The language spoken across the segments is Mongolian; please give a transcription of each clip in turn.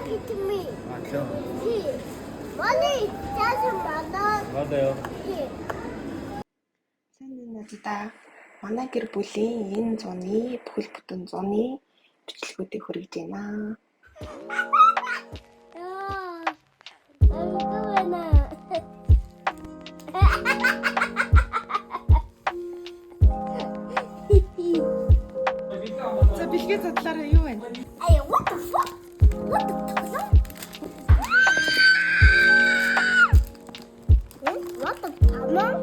it me. 맞죠? Here. Money doesn't matter. 맞아요. Here. Сайн надад манай гэр бүлийн энэ зуны бүхэл бүтэн зуны бичлэгүүдийг хүргэж байна. I'm doing it. За бэлгээ задлаараа юу вэ? Hey, what the fuck? What the fuck? What the fuck?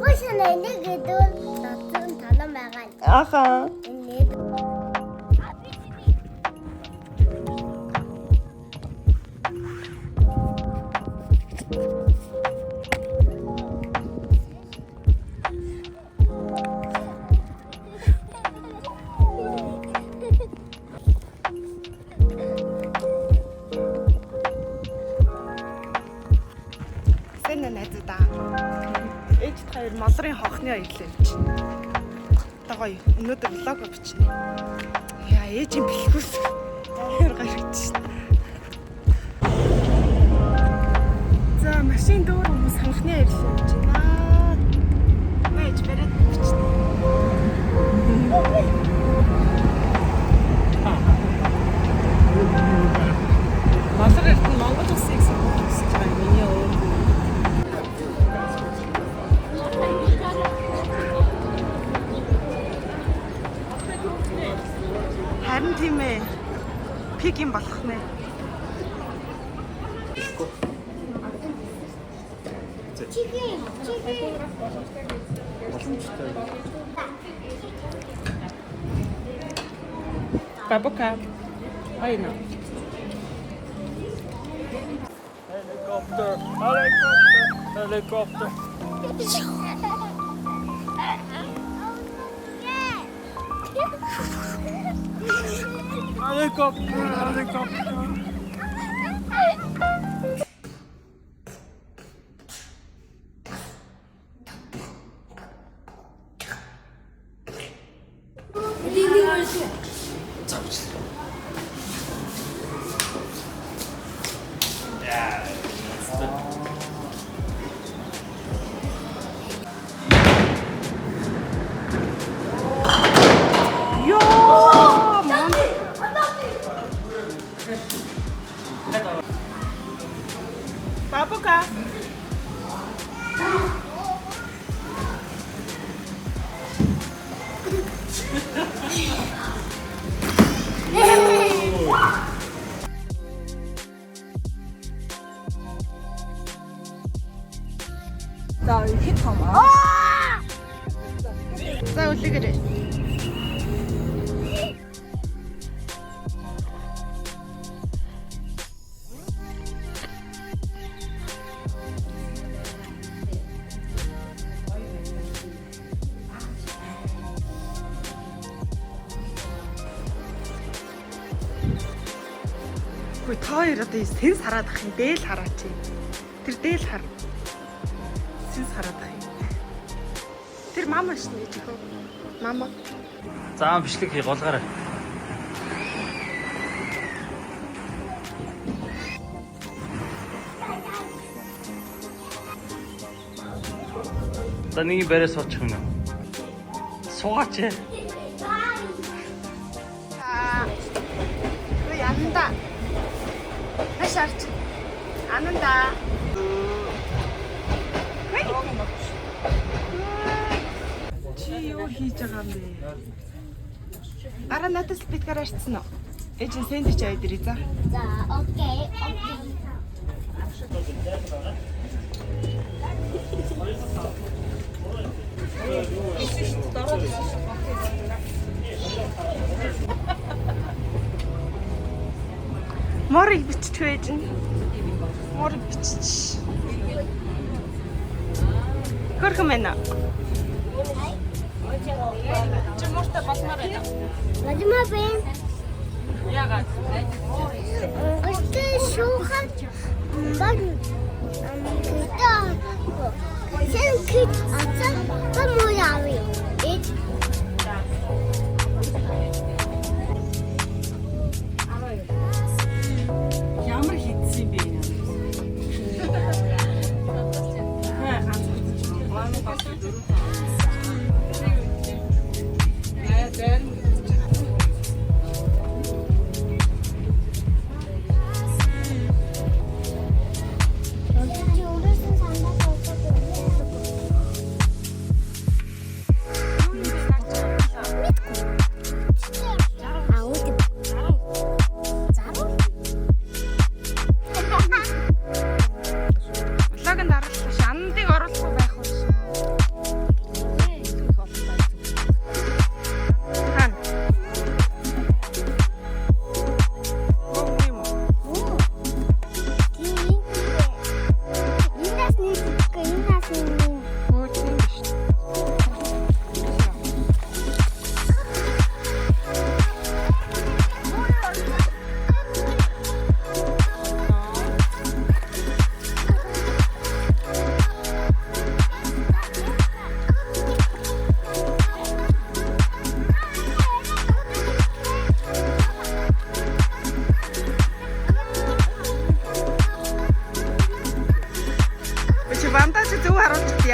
Бошоо нэг гэдэг татсан танаа байгаа. Аха. Нэг. Сайн надад. Ээж хоёр молрын хонхны аялал явж байна. Одоо гоё өнөөдөр влог бичнэ. Яа ээжийн бэлгүүс. Тэр гарч шин. За машин дуур хүмүүс хонхны аялал явж байна. Мэж бэрэг бичнэ. Монгол эрт нь Монгол улсыг сонгож байгаа миний өөр. Харин тийм ээ. Пик юм болох нэ. Chicken. Бабука. Айна. Helicopter. Helicopter. Helicopter. Бабука. За хэд том аа. За үлгэрээ. Хөөе та хоёр одоо сэнс хараад ах юм дээл хараач. Тэр дээл хар. Сэнс хараад ах юм. Тэр мама шнэ гэж хөө. Мама. Заам бичлэг хий голгаарай. За нэг бэрээ суучих юм уу? Суугаач. Ой ананда. Хашаарч. Ананда. Чи юу хийж байгаа юм бэ? Дараа надад спикер арчсан уу? Ээжин сэндвич аваад ирээ за. За, окей. Морыг биччих ээжин. Морыг биччих. Хөрхөн байна. Чи мөртөө басмаар байна. Мадимаа бэн. Яагаад? Өстө шуухан баг гэдэг. Сэн кит ацаа томоо яви. Эд.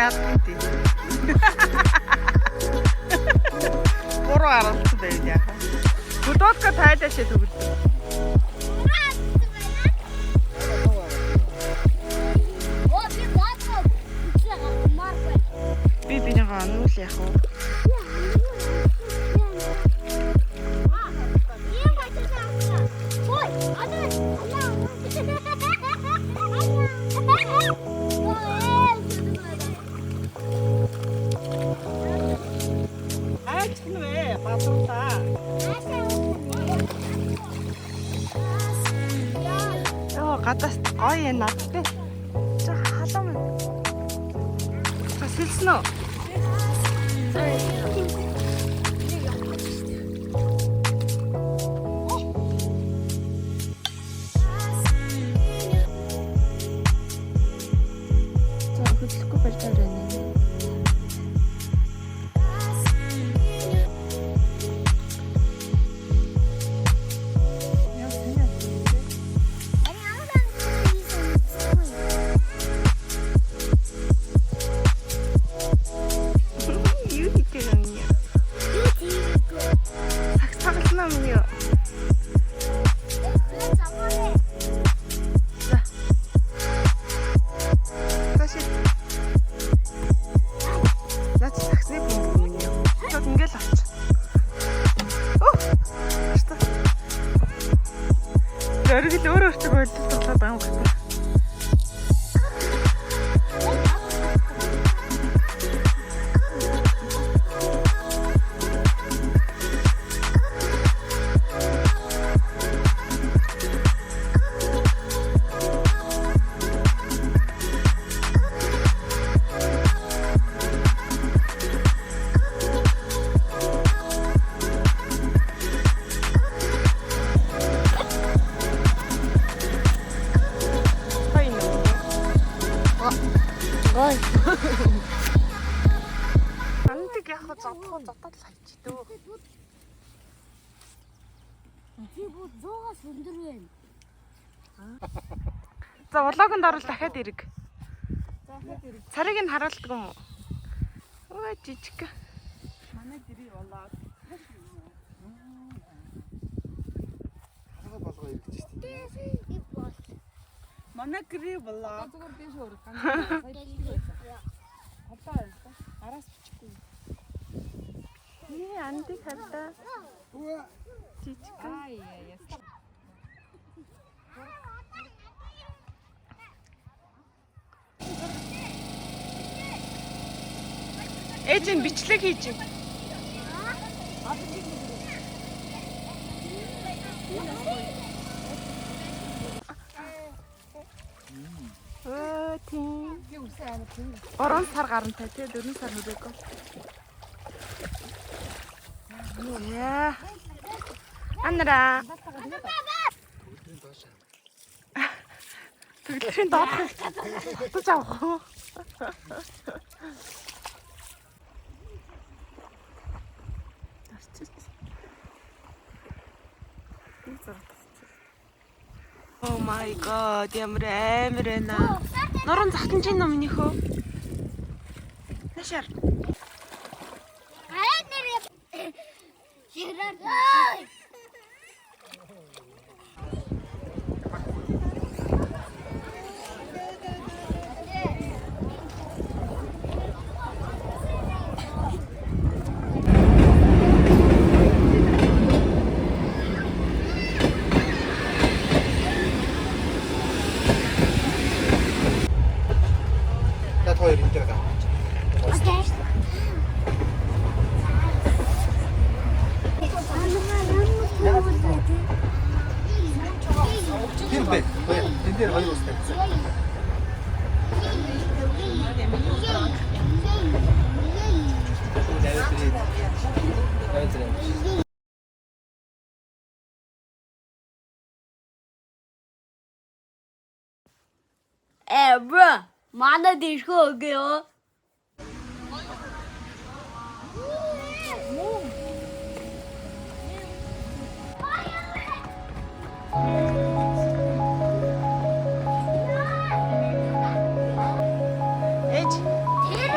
яасан тий. Гурван аралт байв яа. Будодка тайлаа шээ төгөл. Би биний гануул яах вэ? Ачнвэ бадраа. Оо гадаас гоё надтай. За халам. За сэлсэн үү? За хөдлөхгүй болж байна. Өргөл өөр өөртөө болдог тоглоод байгаа юм байна. Антик яг зодхоо зодод л хайчих дөө. Би бүр 100-аас өндөр байна. За влогонд орвол дахиад ирэг. Царыг нь харуулдаг юм уу? Ой жижиг. Манай гэрээ влог. Хага болгоо ирдэж шүү дээ. Манай гэрээ влог. Зүгээр биш өөр ган. Араас бичихгүй. Антик хадаа. Жижиг. Ээж нь бичлэг хийж юм. Тийм. 3 сар гарантай тий 4 сар хүрээгүй. Яа. Анара. Тэглэрийн доох. Татаж авах уу? Oh my god, ямар амар байна. Нуран захтан чинь өмнөх үү? Нашаар. Ай нэр. Ширээ. Хоёр энэ дээр. Окей. Тэр бэ. Энэ дээр хоёр устай. Bro, mana disco gyo. Ээж. Тэр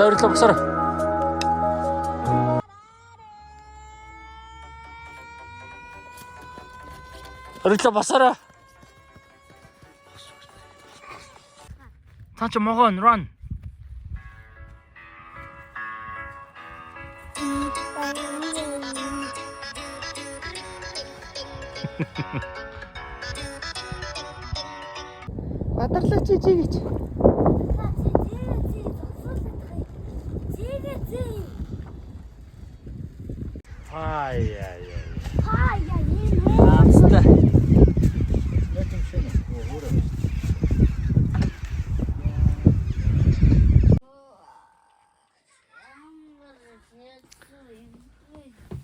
За өрөлөө босоорой. Өрөлөө босоорой. Та ч могон run. Бадарлаа чи гэж. Ай. Хаяа юм. Амстай.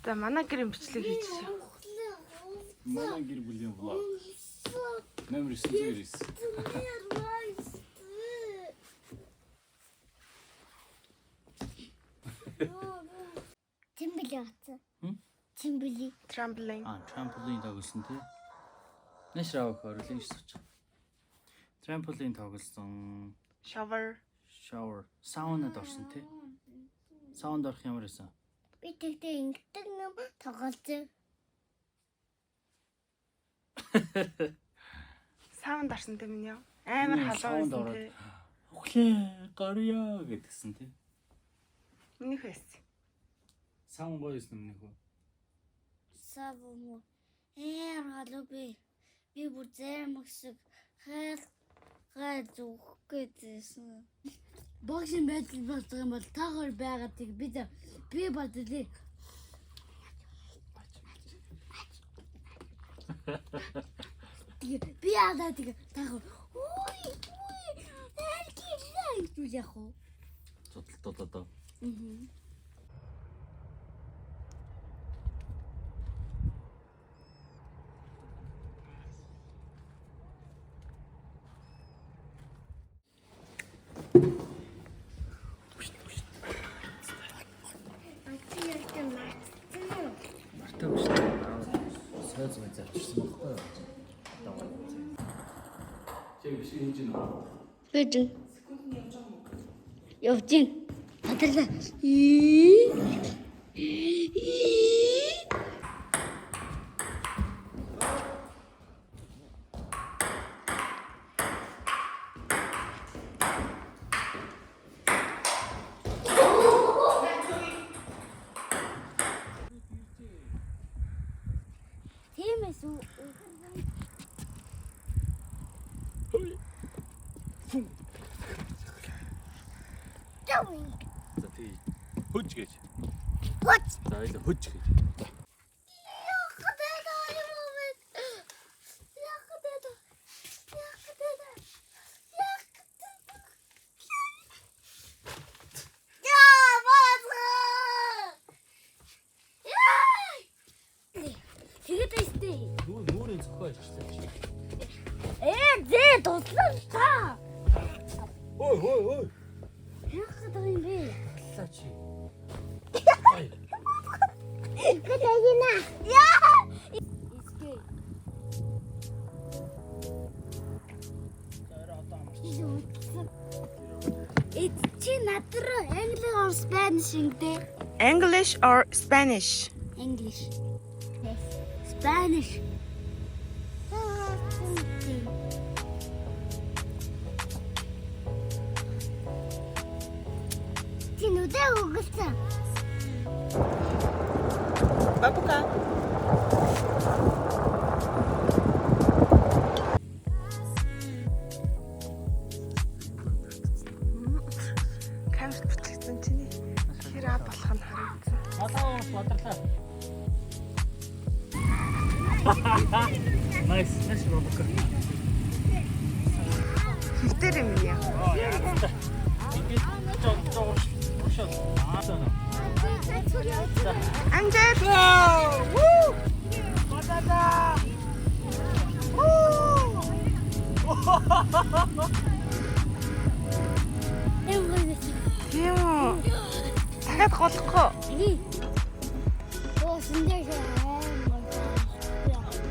За манай гэрийн бичлэг хийж шээ. Манай гэр бүлийн влог. Номер 999. Тэмбили атсан. Хм? Тэмбили. Трамплин. Трамполин тоглосон тий. Нэшраа хөрөлж сууч. Трамполин тоглосон. Shower. Саунад орсон тий. Саунд орох ямар байсан? Би тэгтээ ингэдэг юм тоглолцоо. Саунд арсан тийм минь яа. Амар халуун саунд байсан ороод. тий. Өглөө гарья гэдгсэн тий. Минийх байсан. Саунд гоёс нэмнэх үү? Савмо. Халуу би бүр зэмгсэг хай зүөх гэдсэн. Богшин байдал болсон юм бол тагор байгаа тийг би бодлоо. Би яадаа тийг тагор. Ой. Алкий гэж яах вэ? Цодлоо. Мартаа биш. Сойз мэ завчирсан байхгүй юу? Чи биш хийж гинэ. Бэжин. Явжин. Бадарлаа. Тиймээс үү. Going. За тий. Хөж гэж. What? За илүү хөж гэж. Тэгээд өстэй. Нүүрийн зөхөө ажилласан чи. Зээ дуслаа та. Ой. Яах гэдэг юм бэ? Талаа чи. Катагина. Яа! Искэ. Чи надруу English or Spanish ингэдэ? English or Spanish? English. Spanish. Чинүдэ угсаа. Бабука. Камерт бүтгэсэн чиний хэрэг болох нь харагдсан. Бадарлаа. Nice бабука. Хитэр юм яа. Амжид. Вуу! Бадада. Вуу! Тийм үү. Дахиад голохгүй. Оо синдэр.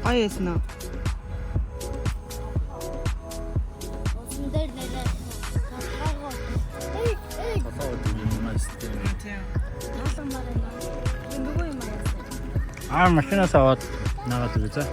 Гоё эсэн үү? Синдэр нэрээ. Эй. машинаас аваад нагаад үзээ.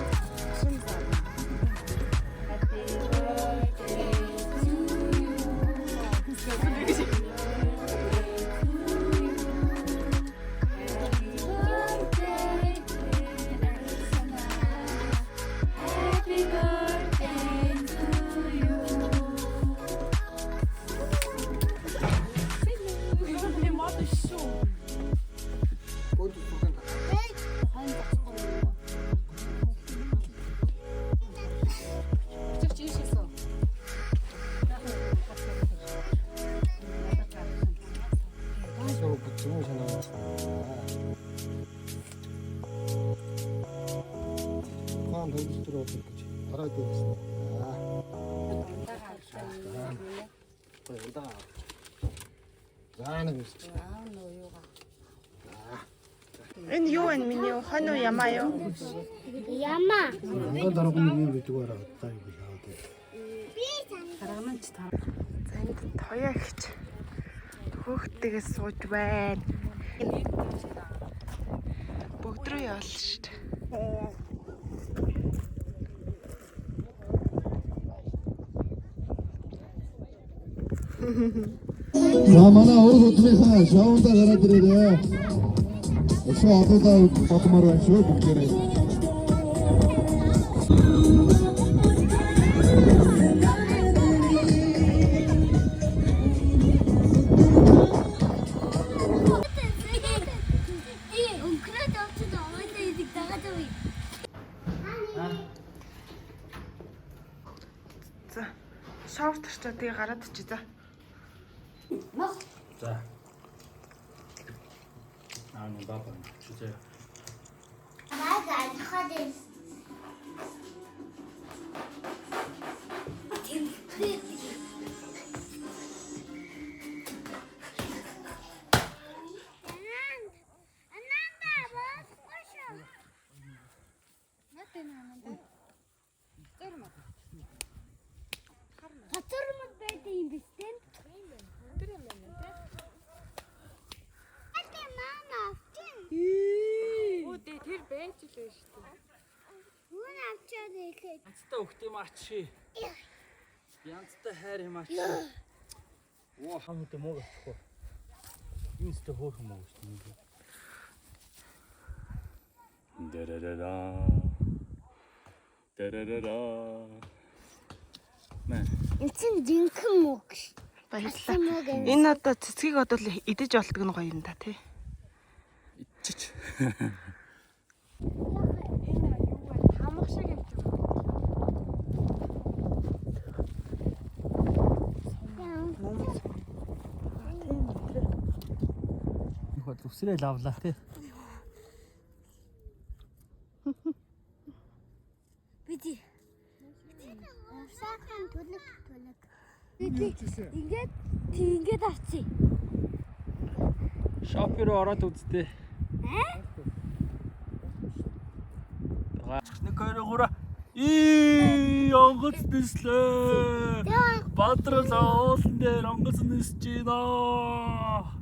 Энэ юу вэ миний хонь уу ямаа юу? Ямаа. За энд тояа гэж хөөхтэйгээс сууж байна. Бүгд рүү явал шүү дээ. За манай уул удмынхаа шоунд гараад ирээрээ. Өшөө одоодаа бодмоор байна шүү бүгдээрээ. За шавар тарчаа тэгээ гараад чи за. За. Ну баба, чузе. Татвармад байдаг юм биш тийм. Үүдээ тэр байж л байж шүү дээ. Хүн авчаад ирэхэд Янцтай өгт юм ачи. Янцтай хайр юм ачи. Оо хамт муу гэхгүй. Юустай хөөх юм уу шүү дээ. Дарарара. Дарарара. Мэн. эцэн жинхэнэ мөг. Баярлалаа. Энэ одоо цэцгийг одоо л идэж болтго нь гоё юм да тий. Ичиж. Хамах шиг юм чи. Хот үсрээ лавлаа тий. Биди. Сахан төлөг. Ингээд авчи. Шоппер ороод үзтээ. Нэг хоёроо онгоц дэслээ. Бадрал уулан дээр онгоц нисэж байна.